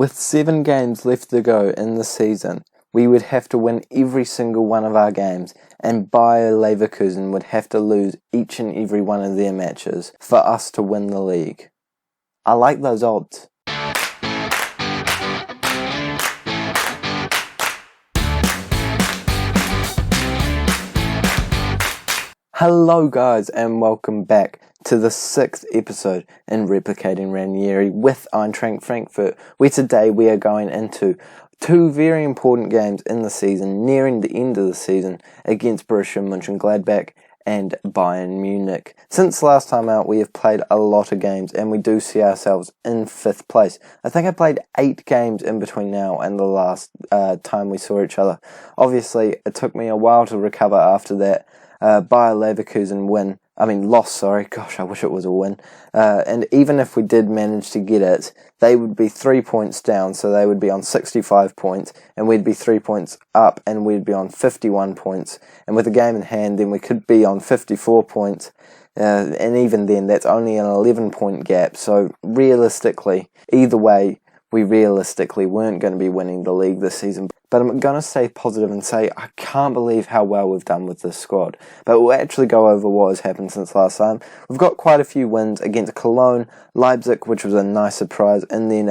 With 7 games left to go in the season, we would have to win every single one of our games, and Bayer Leverkusen would have to lose each and every one of their matches for us to win the league. I like those odds. Hello guys, and welcome back to the 6th episode in Replicating Ranieri with Eintracht Frankfurt, where today we are going into 2 very important games in the season, nearing the end of the season, against Borussia Mönchengladbach and Bayern Munich. Since last time out, we have played a lot of games, and we do see ourselves in 5th place. I think I played 8 games in between now and the last time we saw each other. Obviously, it took me a while to recover after that. Bayer Leverkusen loss, sorry. Gosh, I wish it was a win. And even if we did manage to get it, they would be 3 points down, so they would be on 65 points, and we'd be 3 points up, and we'd be on 51 points. And with a game in hand, then we could be on 54 points. And even then, that's only an 11-point gap. So realistically, either way, we realistically weren't going to be winning the league this season. But I'm going to stay positive and say I can't believe how well we've done with this squad. But we'll actually go over what has happened since last time. We've got quite a few wins against Cologne, Leipzig, which was a nice surprise, and then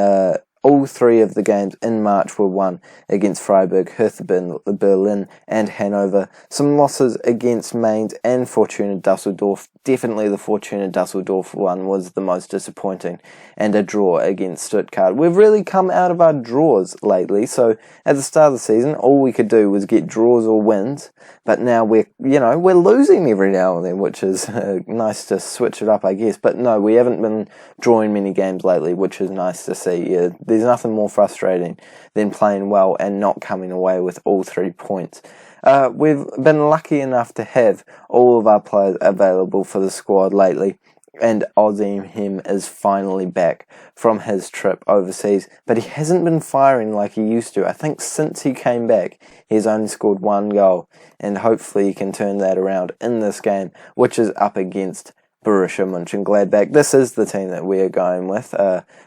all 3 of the games in March were won against Freiburg, Hertha Berlin and Hanover. Some losses against Mainz and Fortuna Dusseldorf. Definitely the Fortuna Dusseldorf one was the most disappointing, and a draw against Stuttgart. We've really come out of our draws lately, so at the start of the season all we could do was get draws or wins, but now we're losing every now and then, which is nice to switch it up, I guess. But no, we haven't been drawing many games lately, which is nice to see. There's nothing more frustrating than playing well and not coming away with all 3 points. We've been lucky enough to have all of our players available for the squad lately, and Ozim is finally back from his trip overseas, but he hasn't been firing like he used to. I think since he came back, he's only scored 1 goal, and hopefully he can turn that around in this game, which is up against Borussia Mönchengladbach. This is the team that we are going with.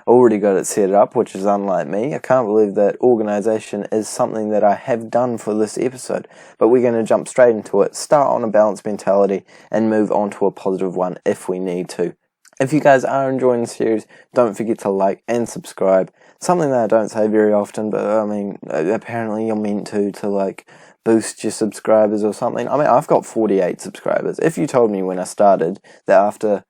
Already got it set up, which is unlike me. I can't believe that organisation is something that I have done for this episode. But we're going to jump straight into it, start on a balanced mentality, and move on to a positive one if we need to. If you guys are enjoying the series, don't forget to like and subscribe. Something that I don't say very often, but apparently you're meant to boost your subscribers or something. I've got 48 subscribers. If you told me when I started that after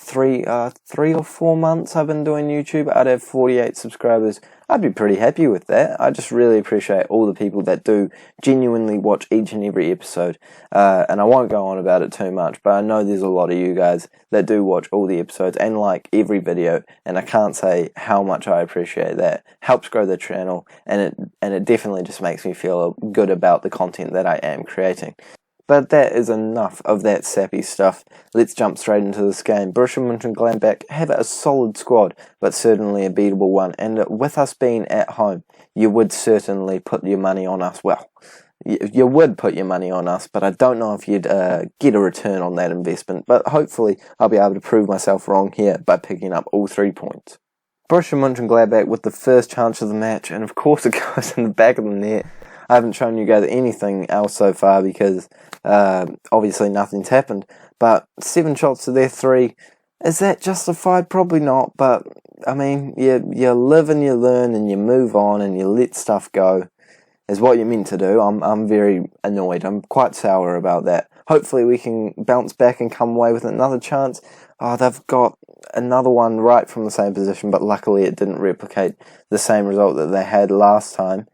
3 or 4 months I've been doing YouTube, I'd have 48 subscribers, I'd be pretty happy with that. I just really appreciate all the people that do genuinely watch each and every episode. And I won't go on about it too much, but I know there's a lot of you guys that do watch all the episodes and like every video, and I can't say how much I appreciate that. Helps grow the channel, and it definitely just makes me feel good about the content that I am creating. But that is enough of that sappy stuff. Let's jump straight into this game. Borussia Mönchengladbach have a solid squad, but certainly a beatable one. And with us being at home, you would certainly put your money on us. Well, you would put your money on us, but I don't know if you'd get a return on that investment. But hopefully I'll be able to prove myself wrong here by picking up all 3 points. Borussia Mönchengladbach with the first chance of the match, and of course it goes in the back of the net. I haven't shown you guys anything else so far because obviously nothing's happened. But 7 shots to their 3. Is that justified? Probably not. But you live and you learn and you move on and you let stuff go. Is what you're meant to do. I'm very annoyed. I'm quite sour about that. Hopefully we can bounce back and come away with another chance. Oh, they've got another one right from the same position, but luckily it didn't replicate the same result that they had last time.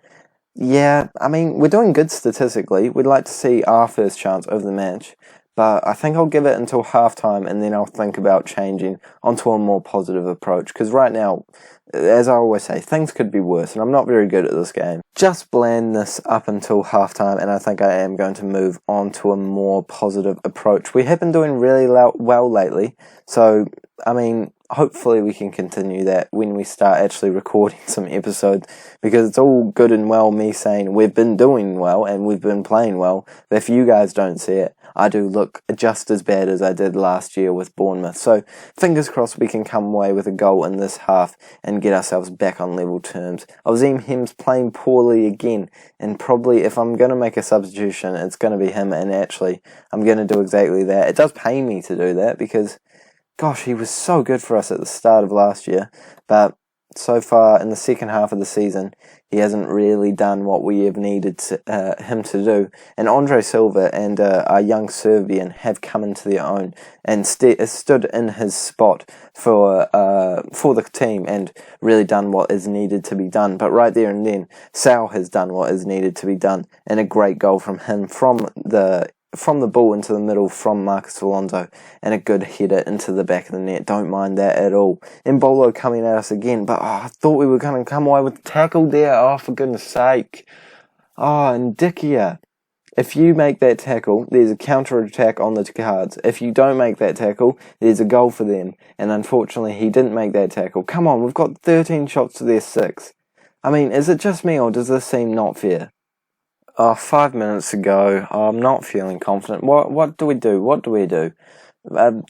Yeah, we're doing good statistically. We'd like to see our first chance of the match, but I think I'll give it until halftime, and then I'll think about changing onto a more positive approach, because right now, as I always say, things could be worse, and I'm not very good at this game. Just bland this up until halftime, and I think I am going to move on to a more positive approach. We have been doing really well lately, so, hopefully we can continue that when we start actually recording some episodes, because it's all good and well me saying we've been doing well and we've been playing well, but if you guys don't see it, I do look just as bad as I did last year with Bournemouth. So fingers crossed we can come away with a goal in this half and get ourselves back on level terms. Ozim Hem's playing poorly again, and probably if I'm going to make a substitution, it's going to be him, and actually I'm going to do exactly that. It does pain me to do that because, gosh, he was so good for us at the start of last year, but so far in the second half of the season, he hasn't really done what we have needed him to do. And Andre Silva and our young Serbian have come into their own and stood in his spot for the team and really done what is needed to be done. But right there and then, Sal has done what is needed to be done, and a great goal from him from the ball into the middle from Marcus Alonso, and a good header into the back of the net. Don't mind that at all. Embolo coming at us again, but I thought we were going to come away with a tackle there. Oh, for goodness sake. Oh, and Dickia. If you make that tackle, there's a counter-attack on the cards. If you don't make that tackle, there's a goal for them. And unfortunately, he didn't make that tackle. Come on, we've got 13 shots to their 6. I mean, is it just me, or does this seem not fair? 5 minutes ago, I'm not feeling confident. What do we do?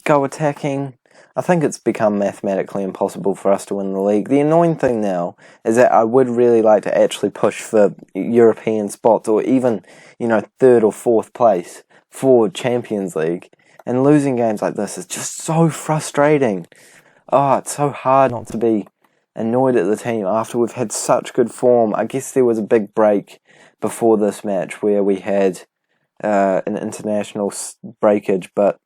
Go attacking? I think it's become mathematically impossible for us to win the league. The annoying thing now is that I would really like to actually push for European spots, or even, 3rd or 4th place for Champions League. And losing games like this is just so frustrating. It's so hard not to be annoyed at the team after we've had such good form. I guess there was a big break before this match where we had an international breakage, but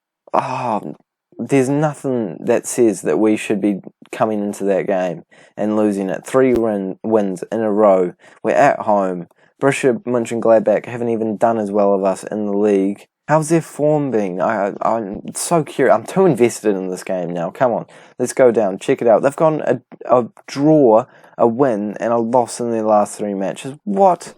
there's nothing that says that we should be coming into that game and losing it. 3 wins in a row. We're at home. Borussia Mönchengladbach haven't even done as well as us in the league. How's their form been? I'm so curious. I'm too invested in this game now. Come on, let's go down. Check it out. They've gone a draw, a win, and a loss in their last 3 matches. What?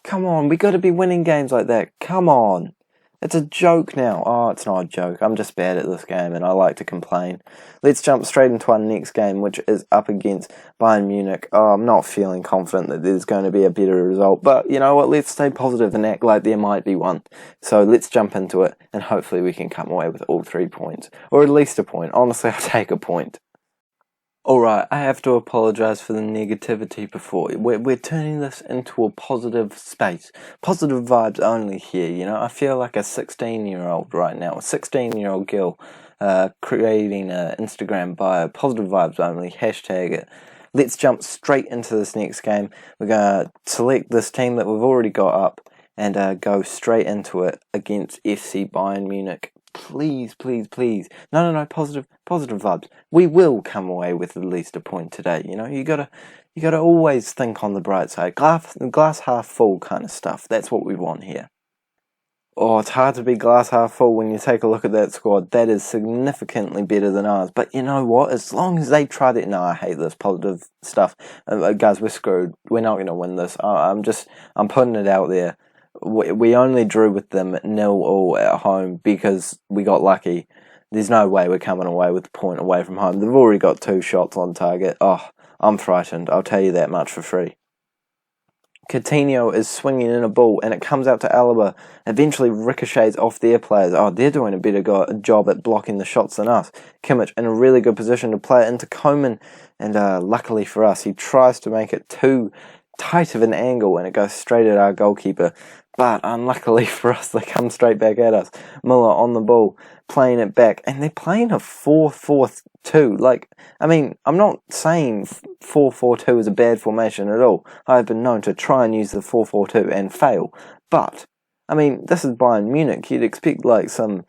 Come on, we got to be winning games like that. Come on. It's a joke now. It's not a joke. I'm just bad at this game and I like to complain. Let's jump straight into our next game, which is up against Bayern Munich. I'm not feeling confident that there's going to be a better result, but you know what? Let's stay positive and act like there might be one. So let's jump into it, and hopefully we can come away with all 3 points, or at least a point. Honestly, I'll take a point. Alright, I have to apologise for the negativity before. We're turning this into a positive space. Positive vibes only here, I feel like a 16-year-old right now. A 16-year-old girl creating an Instagram bio. Positive vibes only, hashtag it. Let's jump straight into this next game. We're going to select this team that we've already got up and go straight into it against FC Bayern Munich. Please. No, positive vibes. We will come away with at least a point today. You gotta always think on the bright side. Glass half full kind of stuff. That's what we want here. It's hard to be glass half full when you take a look at that squad. That is significantly better than ours. But you know what? As long as they try to... No, I hate this positive stuff. Guys, we're screwed. We're not going to win this. I'm putting it out there. We only drew with them 0-0 at home because we got lucky. There's no way we're coming away with a point away from home. They've already got 2 shots on target. I'm frightened. I'll tell you that much for free. Coutinho is swinging in a ball and it comes out to Alaba. Eventually ricochets off their players. They're doing a better job at blocking the shots than us. Kimmich in a really good position to play it into Coman. And luckily for us, he tries to make it too tight of an angle and it goes straight at our goalkeeper. But unluckily for us, they come straight back at us. Muller on the ball, playing it back. And they're playing a 4-4-2. I'm not saying 4-4-2 is a bad formation at all. I've been known to try and use the 4-4-2 and fail. But, this is Bayern Munich. You'd expect some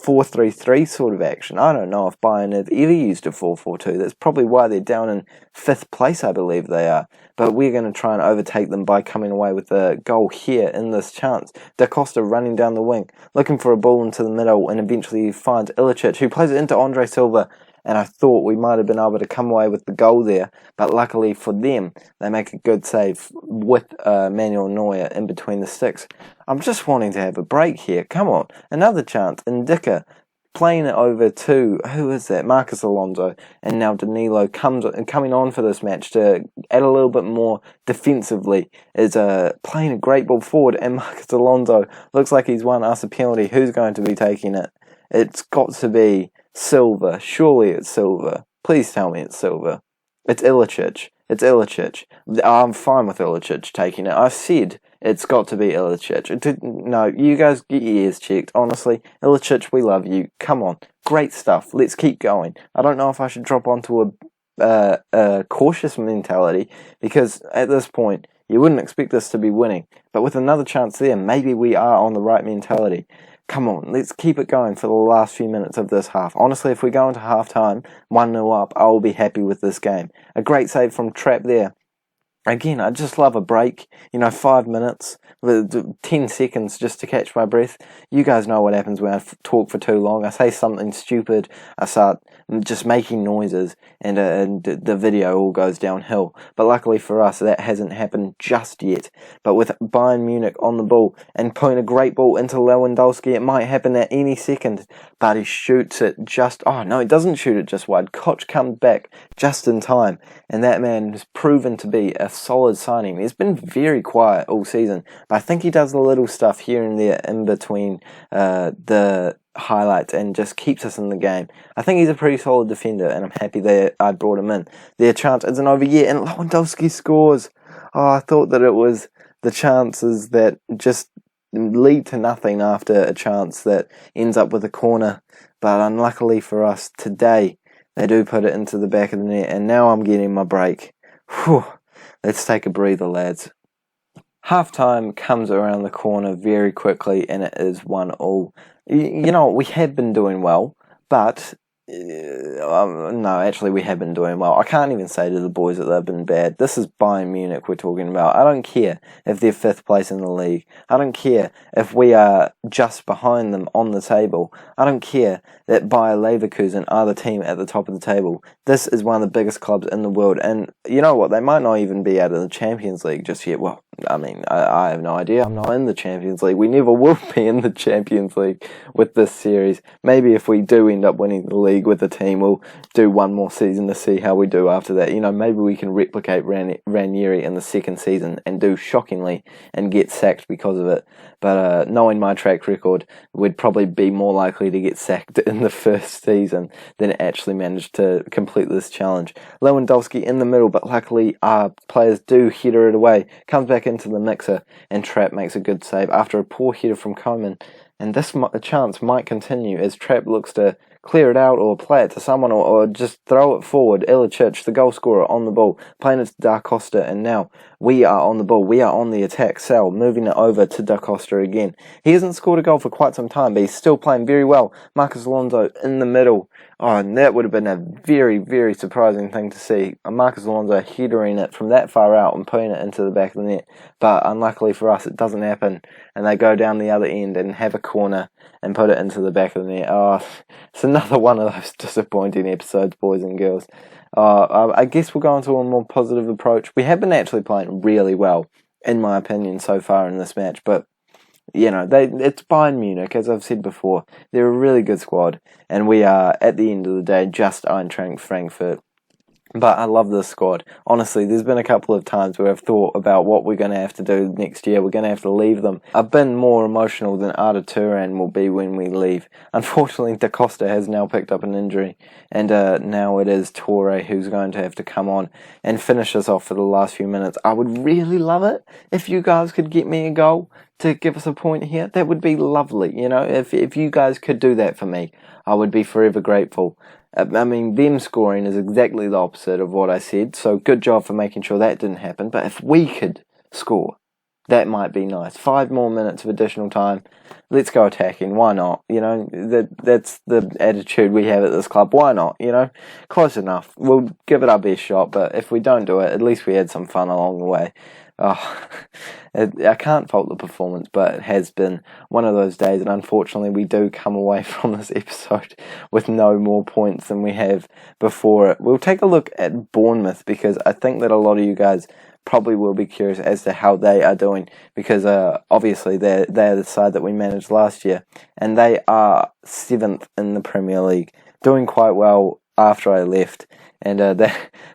4-3-3 sort of action. I don't know if Bayern have ever used a 4-4-2. That's probably why they're down in 5th place, I believe they are. But we're going to try and overtake them by coming away with a goal here in this chance. Da Costa running down the wing, looking for a ball into the middle, and eventually finds Ilicic, who plays it into Andre Silva. And I thought we might have been able to come away with the goal there, but luckily for them, they make a good save with Manuel Neuer in between the sticks. I'm just wanting to have a break here. Come on, another chance. Indika playing it over to, who is that? Marcus Alonso, and now Danilo coming on for this match to add a little bit more defensively, is playing a great ball forward, and Marcus Alonso looks like he's won us a penalty. Who's going to be taking it? It's got to be Silva. Surely it's Silva. Please tell me it's Silva. It's Ilicic. It's Ilicic. I'm fine with Ilicic taking it. I've said it's got to be Ilicic. No, you guys get your ears checked. Honestly, Ilicic, we love you. Come on. Great stuff. Let's keep going. I don't know if I should drop onto a cautious mentality, because at this point, you wouldn't expect us to be winning. But with another chance there, maybe we are on the right mentality. Come on, let's keep it going for the last few minutes of this half. Honestly, if we go into half-time 1-0 up, I will be happy with this game. A great save from Trapp there. Again, I just love a break. 5 minutes, 10 seconds just to catch my breath. You guys know what happens when I talk for too long. I say something stupid, I start just making noises, and the video all goes downhill. But luckily for us, that hasn't happened just yet. But with Bayern Munich on the ball and putting a great ball into Lewandowski, it might happen at any second. But he shoots it he doesn't shoot it just wide. Koch comes back just in time, and that man has proven to be a solid signing. He's been very quiet all season, but I think he does a little stuff here and there in between the highlights and just keeps us in the game. I think he's a pretty solid defender, and I'm happy that I brought him in. Their chance isn't over yet, and Lewandowski scores. I thought that it was the chances that just lead to nothing after a chance that ends up with a corner, but unluckily for us today, they do put it into the back of the net, and now I'm getting my break. Whew. Let's take a breather, lads. Half-time comes around the corner very quickly, and it is 1-1. We have been doing well, but no, actually we have been doing well. I can't even say to the boys that they've been bad. This is Bayern Munich we're talking about. I don't care if they're 5th place in the league. I don't care if we are just behind them on the table. I don't care that Bayer Leverkusen are the team at the top of the table. This is one of the biggest clubs in the world, and you know what? They might not even be out of the Champions League just yet. Well, I have no idea. I'm not in the Champions League. We never will be in the Champions League with this series. Maybe if we do end up winning the league with the team, we'll do one more season to see how we do after that. Maybe we can replicate Ranieri in the second season and do shockingly and get sacked because of it. But knowing my track record, we'd probably be more likely to get sacked in the first season than actually manage to complete this challenge. Lewandowski in the middle, but luckily our players do header it away. Comes back into the mixer, and Trapp makes a good save after a poor header from Koeman. And this chance might continue as Trapp looks to clear it out or play it to someone or just throw it forward. Ilicic, the goal scorer, on the ball, playing it to Da Costa, and now we are on the ball. We are on the attack cell, moving it over to Da Costa again. He hasn't scored a goal for quite some time, but he's still playing very well. Marcus Alonso in the middle. Oh, and that would have been a very, very surprising thing to see. Marcus Alonso headering it from that far out and putting it into the back of the net. But unluckily for us, it doesn't happen, and they go down the other end and have a corner and put it into the back of the net. Oh, it's another one of those disappointing episodes, boys and girls. I guess we'll go into a more positive approach. We have been actually playing really well, in my opinion, so far in this match, but it's Bayern Munich, as I've said before. They're a really good squad, and we are, at the end of the day, just Eintracht Frankfurt. But I love this squad. Honestly, there's been a couple of times where I've thought about what we're going to have to do next year. We're going to have to leave them. I've been more emotional than Arda Turan will be when we leave. Unfortunately, Da Costa has now picked up an injury, and now it is Torre who's going to have to come on and finish us off for the last few minutes. I would really love it if you guys could get me a goal to give us a point here. That would be lovely. If you guys could do that for me, I would be forever grateful. Them scoring is exactly the opposite of what I said, so good job for making sure that didn't happen. But if we could score, that might be nice. 5 more minutes of additional time. Let's go attacking. Why not? That's the attitude we have at this club. Why not? Close enough. We'll give it our best shot, but if we don't do it, at least we had some fun along the way. I can't fault the performance, but it has been one of those days, and unfortunately we do come away from this episode with no more points than we have before it. We'll take a look at Bournemouth, because I think that a lot of you guys probably will be curious as to how they are doing, because obviously they're the side that we managed last year, and they are 7th in the Premier League, doing quite well after I left. And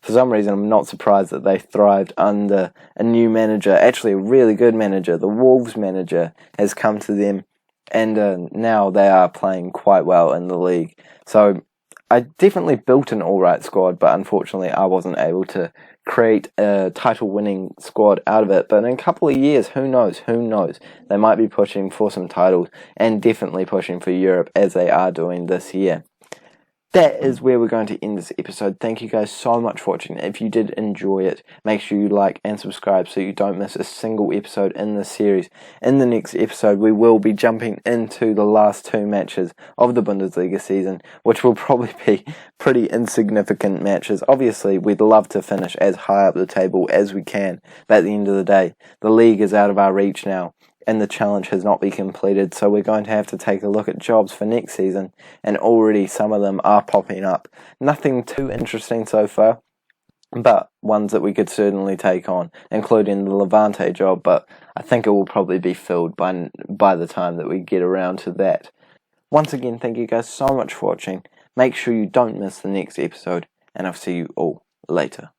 for some reason, I'm not surprised that they thrived under a new manager, actually a really good manager. The Wolves manager has come to them, and now they are playing quite well in the league. So I definitely built an alright squad, but unfortunately I wasn't able to create a title-winning squad out of it. But in a couple of years, who knows? They might be pushing for some titles, and definitely pushing for Europe, as they are doing this year. That is where we're going to end this episode. Thank you guys so much for watching. If you did enjoy it, make sure you like and subscribe so you don't miss a single episode in this series. In the next episode, we will be jumping into the last 2 matches of the Bundesliga season, which will probably be pretty insignificant matches. Obviously, we'd love to finish as high up the table as we can, but at the end of the day, the league is out of our reach now, and the challenge has not been completed, so we're going to have to take a look at jobs for next season, and already some of them are popping up. Nothing too interesting so far, but ones that we could certainly take on, including the Levante job, but I think it will probably be filled by the time that we get around to that. Once again, thank you guys so much for watching. Make sure you don't miss the next episode, and I'll see you all later.